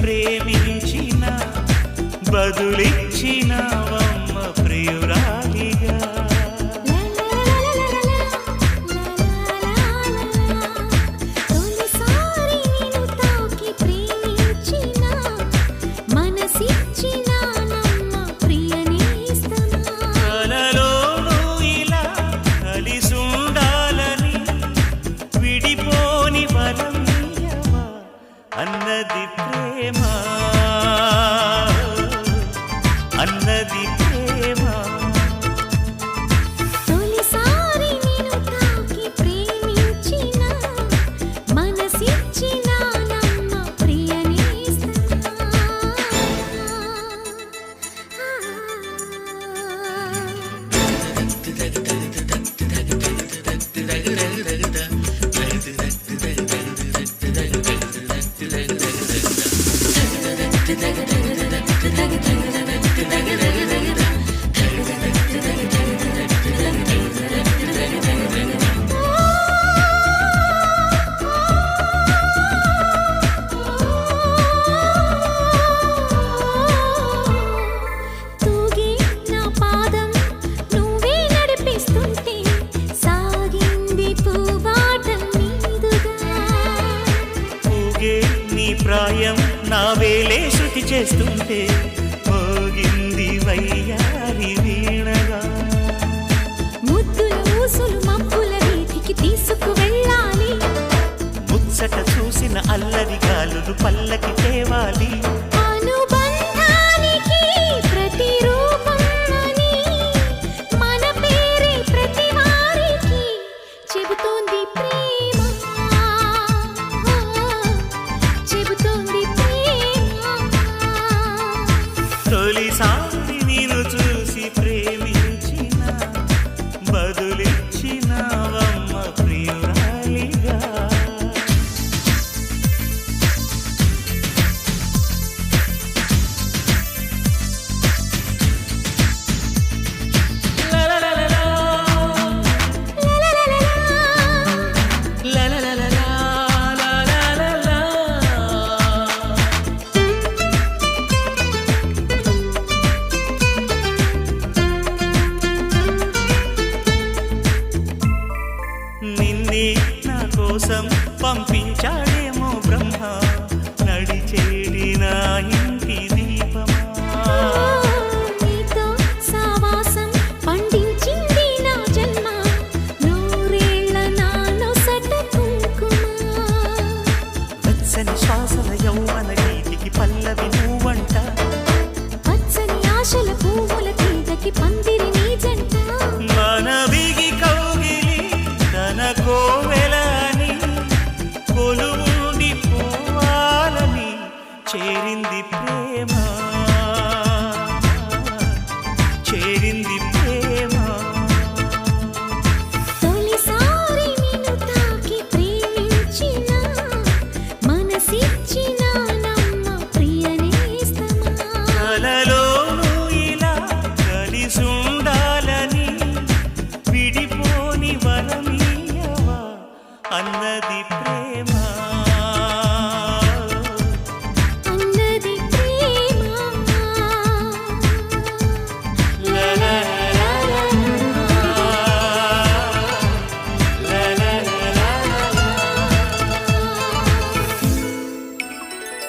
ప్రేమించిన బదులిచ్చినవమ్మ ప్రియురాలిగా. కలలోనూ ఇలా కలిసుండాలని విడిపోని వరమియ్యవా అన్నది ప్రేమ, అన్నది ప్రేమ. తొలిసారి నిన్ను తాకి ప్రేమించిన మనసిచ్చిన నమ్మ ప్రియనేస్తమా. తూగే నా పాదం నువ్వే నడిపిస్తుంటే సాగింది పూబాటం మీదుగా. ఊగే నీ ప్రాయం నా వేలే శృతి చేస్తుంటే మోగింది వయ్యారి వీణగా. ముద్దుల ఊసులు మబ్బుల వీధికి తీసుకువెళ్ళాలి. ముచ్చట చూసిన అల్లరి గాలులు పల్లకి తేవాలి. అనుబంధానికి ప్రతిరూపం అని మన పేరే ప్రతి వారికి చెబుతోంది ప్రేమ, చెబుతోంది ప్రేమ. తొలిసారి నేను చూసి ప్రేమించిన బదులిచ్చినవమ్మ ప్రియురాలిగా. నిన్నే నా కోసం పంపించాడేమో బ్రహ్మ, నడిచేడి నా ఇంటి దీపమా. నీతో సావాసం పండించింది నా జన్మ, నూరేళ్ల నా నొసట కుంకుమ. వెచ్చని శ్వాసల యౌవన గీతికి పల్లవి నువ్వంట, పచ్చని ఆశల పువ్వుల తీగకి పందిరి నీ జంట. మనవిగి కౌగిలి తన కోవెలని కొలువుండి పోవాలని చేరింది ప్రేమ, చేరింది ప్రేమ. తొలిసారి నిన్ను తాకి ప్రేమించిన మనసిచ్చిన నమ్మ ప్రియనేస్తమా. కలలోనూ ఇలా కలిసుండాలని విడిపోని వరమియ్యవా అన్నది ప్రేమ.